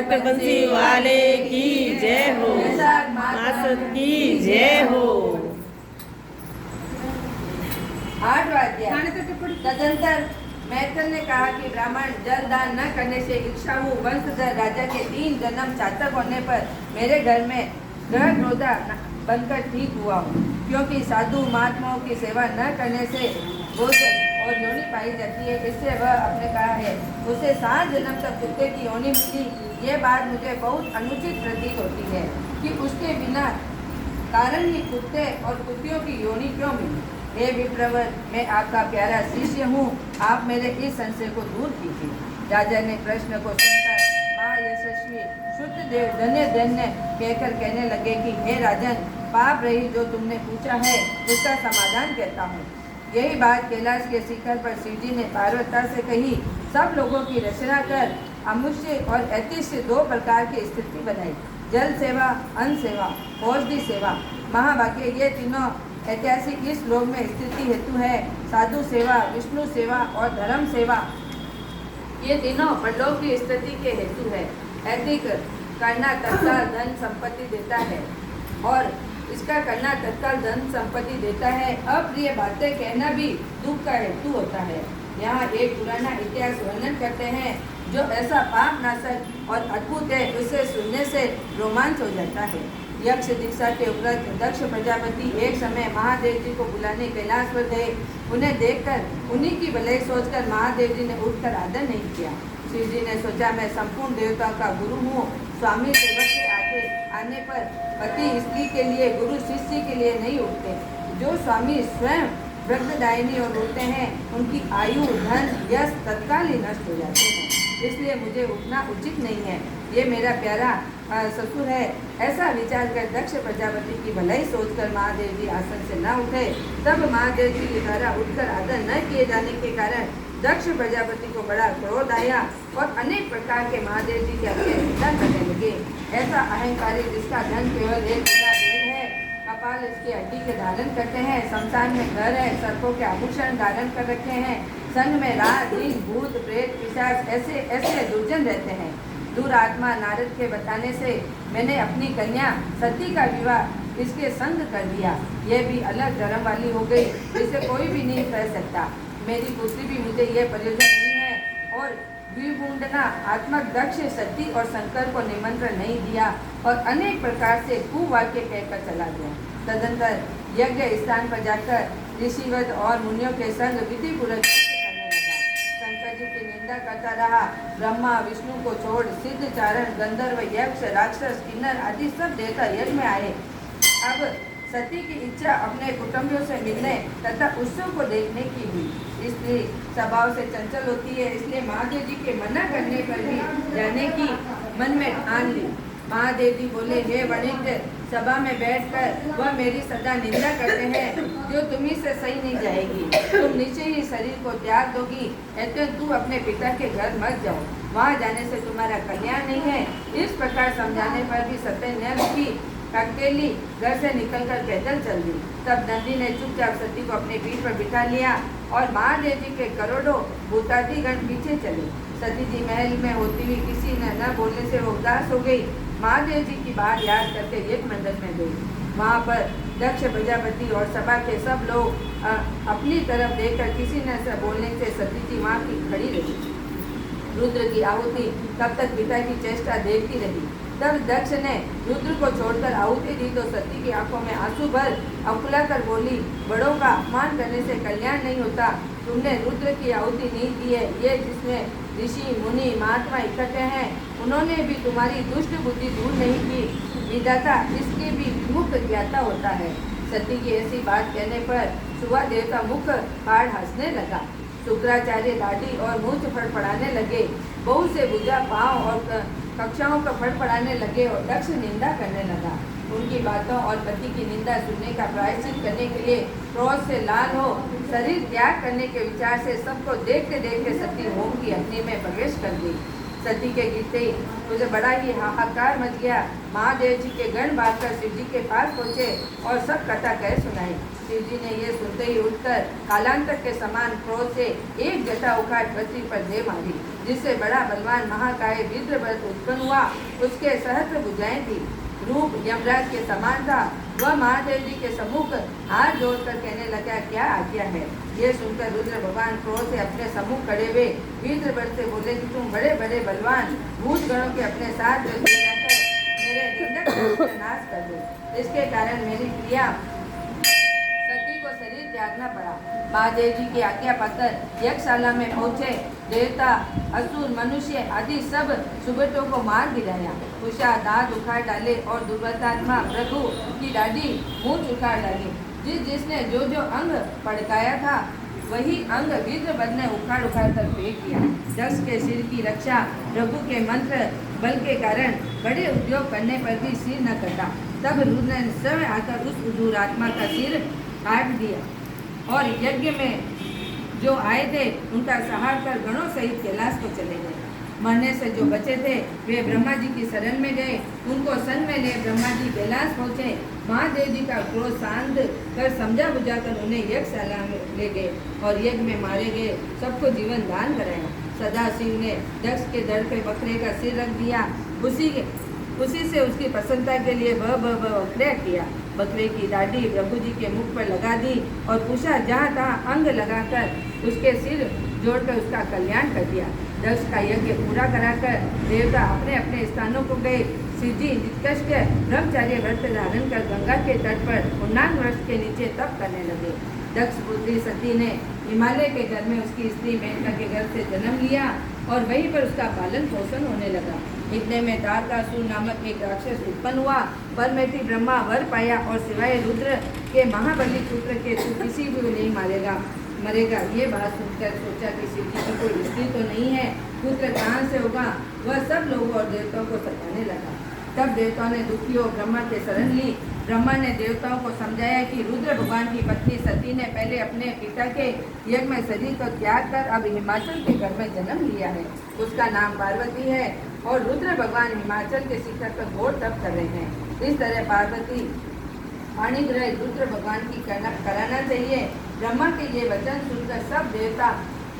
But बंसी वाले की जय हो, मासद की जय हो। 8वां अध्याय। तदंतर मैत्र ने कहा कि ब्राह्मण जल दान न करने से इच्छाऊ वंशधर राजा के 3 जन्म चातक होने पर मेरे घर में ग्रह क्रोधा बनकर ठीक हुआ हूँ, क्योंकि साधु महात्माओं की सेवा न करने से भोजन और योनि पाई जाती है। इससे वह अपने कहा है उसे 7 जन्म तक कुत्ते की योनि मिली। ये बात मुझे बहुत अनुचित प्रतीत होती है कि उसके बिना कारण ही कुत्ते और कुत्तियों की योनि क्यों मिली। हे विप्रवर, मैं आपका प्यारा शिष्य हूँ, आप मेरे इस संशय को दूर कीजिए। राजा ने प्रश्न को सुनकर महायशस्वी शुद्धदेव धन्य धन्य कहकर कहने लगे कि हे राजन, पाप रही जो तुमने पूछा है उसका समाधान कहता हूँ। यही बात कैलाश के शिखर पर शिव जी ने पार्वती से कही। सब लोगों की रचना कर अमुष्य और ऐतिष्य 2 प्रकार की स्थिति बनाई। जल सेवा, अन्न सेवा, औषधि सेवा। महाभाग्य ये तीनों ऐतिहासिक इस लोक में स्थिति हेतु है। साधु सेवा, विष्णु सेवा और धर्म सेवा, ये तीनों परलोक की स्थिति के हेतु है। ऐतिक करना तत्काल धन संपत्ति देता है और इसका करना तत्काल धन संपत्ति देता है। अप्रिय बातें कहना भी दुख का हेतु होता है। यहाँ एक पुराना इतिहास वर्णन करते हैं जो ऐसा पाप नाशक और अद्भुत है, उसे सुनने से रोमांच हो जाता है। यक्ष दीक्षा के उपरांत दक्ष प्रजापति एक समय महादेव जी को बुलाने कैलाश पर गए। उन्हें देखकर उन्हीं की भलाई सोचकर महादेव जी ने उठकर आदर नहीं किया। शिव जी ने सोचा मैं संपूर्ण देवताओं का गुरु हूँ। स्वामी सेवक के आगे आने पर पति स्त्री के लिए, गुरु शिष्य के लिए नहीं उठते। जो स्वामी स्वयं वृद्धदायिनी और उठते हैं उनकी आयु, धन, यश तत्काल ही नष्ट हो जाते हैं। इसलिए मुझे उठना उचित नहीं है। ये मेरा प्यारा ससुर है। ऐसा विचार कर दक्ष प्रजापति की भलाई सोचकर महादेव जी आसन से न उठे। तब महादेव जी के द्वारा उठकर आदर न किए जाने के कारण दक्ष प्रजापति को बड़ा क्रोध आया और अनेक प्रकार के महादेव जी के अपने निंदा करने लगे। ऐसा अहंकारी जिसका धन केवल एक भेद है, कपाल इसकी हड्डी के धारण करते हैं, शमशान में घर है, सर्पों के आभूषण धारण कर रखे हैं, संग में रात दिन भूत प्रेत पिशाच ऐसे ऐसे दुर्जन रहते हैं। दूर आत्मा नारद के बताने से मैंने अपनी कन्या सती का विवाह इसके संग कर दिया। यह भी अलग धर्म वाली हो गई, इसे कोई भी नहीं कर सकता। मेरी पुत्री भी मुझे यह प्रयोजन नहीं है। और विभूंडना आत्मक दक्ष सती और शंकर को निमंत्रण नहीं दिया और अनेक प्रकार से कुवाक्य कहकर चला गया। तदंतर यज्ञ स्थान पर जाकर ऋषिवद और मुनियों के संग विधि पूर्वक करने लगा। शंकर जी की निंदा करता रहा। ब्रह्मा विष्णु को छोड़ सिद्ध, चारण, गंधर्व, यक्ष, राक्षस, किन्नर आदि सब देवता यज्ञ में आए। अब सती की इच्छा अपने कुटुंबियों से मिलने तथा उत्सव को देखने की हुई। स्त्री स्वभाव से चंचल होती है, इसलिए महादेव जी के मना करने पर भी जाने की मन में ठान ली। महादेव जी बोले, हे वणिज्य, सभा में बैठकर वह मेरी सदा निंदा करते हैं जो तुम्ही से सही नहीं जाएगी। तुम नीचे ही शरीर को त्याग दोगी, ऐसे तू अपने पिता के घर मत जाओ, वहाँ जाने से तुम्हारा कल्याण नहीं है। इस प्रकार समझाने पर भी सत्यन्याय की अकेली घर से निकलकर पैदल चल दी। तब नंदी ने चुपचाप सती को अपने पीठ पर बिठा लिया और महादेव जी के करोड़ों भूतादिगण पीछे चले। सती जी महल में होती हुई किसी ने न बोलने से वो उदास हो गई। महादेव जी की बात याद करके यज्ञ मंडल में गई। वहाँ पर दक्ष प्रजापति और सभा के सब लोग अपनी तरफ देखकर किसी न बोलने से सती जी वहाँ की खड़ी रही। रुद्र की आहुति तब तक पिता की चेष्टा देखती रही। तब दक्ष ने रुद्र को छोड़कर आहुति दी तो सती की आंखों में आंसू भर अकुलाकर बोली, बड़ों का अपमान करने से कल्याण नहीं होता। तुमने रुद्र की आहुति नहीं दी है। ये जिसमें ऋषि मुनि महात्मा इकट्ठे हैं, उन्होंने भी तुम्हारी दुष्ट बुद्धि दूर नहीं की। विधाता इसके भी मुख ज्ञाता होता है। सती की ऐसी बात कहने पर सुवा देवता मुख फाड़ हंसने लगा। शुक्राचार्य दाढ़ी और मूछ फड़फड़ाने लगे। बहुत से भुजा पांव और कक्षाओं का फड़फड़ाने लगे और दक्ष निंदा करने लगा। उनकी बातों और पति की निंदा सुनने का प्रायश्चित करने के लिए क्रोध से लाल हो शरीर त्याग करने के विचार से सबको देखते देखते सती होम की अग्नि में प्रवेश कर गई। सती के गिरते ही उसे बड़ा ही हाहाकार मच गया। महादेव जी के गण भागकर शिव जी के पास पहुँचे और सब कथा कह सुनाई। शिव जी ने ये सुनते ही उठकर कालांतक के समान क्रोध से एक जटा उखाड़ पृथ्वी पर दे मारी, जिससे बड़ा बलवान महाकाय रुद्रवत उत्पन्न हुआ। उसके सहस्त्र भुजाएं थी, रूप यमराज के समान था। वह महादेव जी के सम्मुख हाथ जोड़कर कहने लगा, क्या आज्ञा है? ये सुनकर रुद्र भगवान क्रोध से अपने सम्मुख खड़े हुए वीरभद्र से बोले कि तुम बड़े बड़े बलवान भूत गणों के अपने साथ ले जाकर मेरे निंदक का नाश कर दो। इसके कारण मेरी प्रिया सती को शरीर त्यागना पड़ा। महादेव जी की आज्ञा पाकर यज्ञशाला में पहुँचे। देवता, असुर, मनुष्य आदि सब सुबटों को मार गिराया। उषा दांत उखाड़ डाले और दुर्वतात्मा प्रभु की दाढ़ी मूंछ उखाड़ डाली। जिसने जो जो अंग पड़काया था वही अंग वीरभद्र ने उखाड़ उखाड़ कर फेंक दिया। दक्ष के सिर की रक्षा प्रभु के मंत्र बल के कारण बड़े उद्योग करने पर भी सिर न कटा। तब रुद्र ने स्वयं आकर उस दुरात्मा का सिर काट दिया और यज्ञ में जो आए थे उनका संहार कर गणों सहित कैलाश को चले गए। मरने से जो बचे थे वे ब्रह्मा जी की शरण में गए। उनको सन में ले ब्रह्मा जी कैलाश पहुँचे। महादेव जी का क्रोध शांत कर समझा बुझाकर उन्हें यज्ञशाला में ले गए और यज्ञ में मारे गए सबको जीवन दान कराया। सदाशिव ने दक्ष के दर पे बकरे का सिर रख दिया। उसी से उसकी प्रसन्नता के लिए बकरा किया। बकरे की दाढ़ी प्रभु जी के मुख पर लगा दी और पूछा, जहाँ तहाँ अंग लगाकर उसके सिर जोड़कर उसका कल्याण कर दिया। दक्ष का यज्ञ पूरा कराकर देवता अपने अपने स्थानों को गए। शिव जी निष्कष्ट ब्रह्मचार्य व्रत धारण कर गंगा के तट पर पूर्णांग वृक्ष के नीचे तप करने लगे। दक्ष पुत्री सती ने हिमालय के घर में उसकी स्त्री मेनका के घर से जन्म लिया और वहीं पर उसका पालन पोषण होने लगा। इतने में तारकासुर नामक एक राक्षस उत्पन्न हुआ। परमेटी ब्रह्मा वर पाया और सिवाय रुद्र के महाबली पुत्र के तू किसी को नहीं मरेगा। ये बात सुनकर सोचा कि शिव जी की कोई स्त्री तो नहीं है, पुत्र कहाँ से होगा। वह सब लोगों और देवताओं को सताने लगा। तब देवताओं ने दुखी हो ब्रह्मा के शरण ली। ब्रह्मा ने देवताओं को समझाया कि रुद्र भगवान की पत्नी सती ने पहले अपने पिता के यज्ञ में शरीर को त्याग कर अब हिमाचल के घर में जन्म लिया है। उसका नाम पार्वती है और रुद्र भगवान हिमाचल के शिखर पर घोर तप कर रहे हैं। इस तरह पार्वती पाणिग्रह रुद्र भगवान की कराना चाहिए। ब्रह्मा के ये वचन सुनकर सब देवता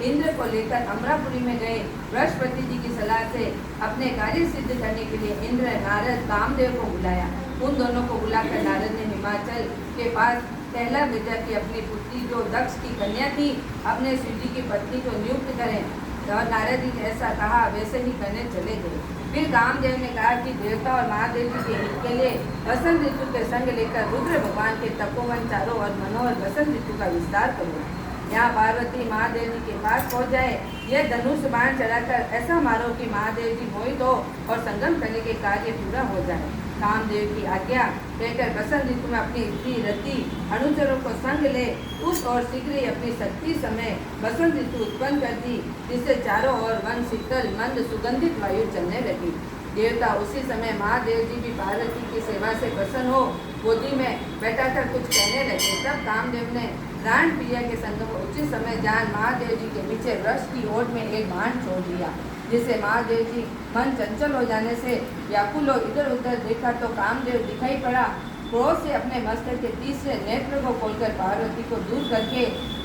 इंद्र को लेकर अमरापुरी में गए। बृहस्पति जी की सलाह से अपने कार्य सिद्ध करने के लिए इंद्र, नारद, कामदेव को बुलाया। उन दोनों को बुलाकर नारद ने हिमाचल के पास पहला भेजा कि अपनी पुत्री जो दक्ष की कन्या थी अपने शिव जी की पत्नी को नियुक्त करें। और नारद जी ने ऐसा कहा, वैसे ही करने चले गए। फिर कामदेव ने कहा कि देवता और महादेव जी के हित के लिए वसंत ऋतु के संग लेकर रुद्र भगवान के तपोवन चारों और मनोहर वसंत ऋतु का विस्तार करो। यहाँ पार्वती महादेव जी के पास पहुँच जाए। यह धनुष बाण चढ़ाकर ऐसा मारो कि महादेव जी मोहित हो और संगम करने के कार्य पूरा हो जाए। कामदेव की आज्ञा लेकर बसंत ऋतु में अपनी स्त्री रति अनुचरों को संग ले उस और शीघ्र ही अपनी शक्ति समय बसंत ऋतु उत्पन्न कर दी, जिससे चारों ओर वन शीतल मंद सुगंधित वायु चलने लगी। देवता उसी समय महादेव जी भी पार्वती की सेवा से प्रसन्न हो गोदी में बैठाकर कुछ कहने लगे। तब कामदेव ने प्राण प्रिया के संग को उचित समय जान महादेव जी के पीछे वृक्ष की ओट में एक बाण छोड़ दिया, जिससे महादेव जी मन चंचल हो जाने से व्याकुल हो इधर उधर देखा तो कामदेव दिखाई पड़ा। क्रोध से अपने मस्तक के तीसरे नेत्र को खोलकर पार्वती को दूर करके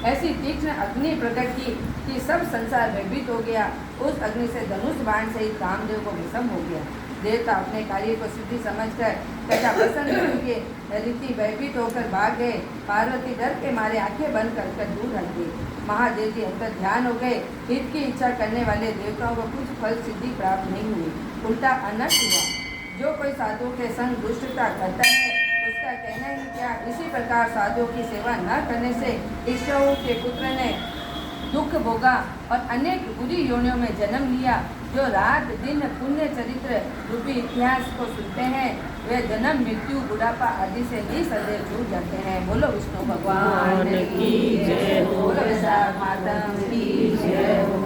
ऐसी तीक्ष्ण अग्नि प्रकट की कि सब संसार भयभीत हो गया। उस अग्नि से धनुष बाण सहित कामदेव को विषम हो गया। देवता अपने कार्य को सिद्धि समझकर तथा प्रसन्न के रीति भयभीत होकर भाग गए। पार्वती डर के मारे आंखें बंद कर दूर हट गई। महादेव जी अंतर ध्यान हो गए। हित की इच्छा करने वाले देवताओं को कुछ फल सिद्धि प्राप्त नहीं हुई, उल्टा अनर्थ हुआ। जो कोई साधुओं के संग दुष्टता करता है उसका कहना ही क्या। इसी प्रकार साधुओं की सेवा न करने से ईश्वरों के पुत्र ने दुख भोगा और अनेक बुरी योनियों में जन्म लिया। जो रात दिन पुण्य चरित्र रूपी इतिहास को सुनते हैं वे जन्म मृत्यु बुढ़ापा आदि से निसंदेह छूट जाते हैं। बोलो विष्णु भगवान की जय हो। बोलो वैशाख माता की जय हो।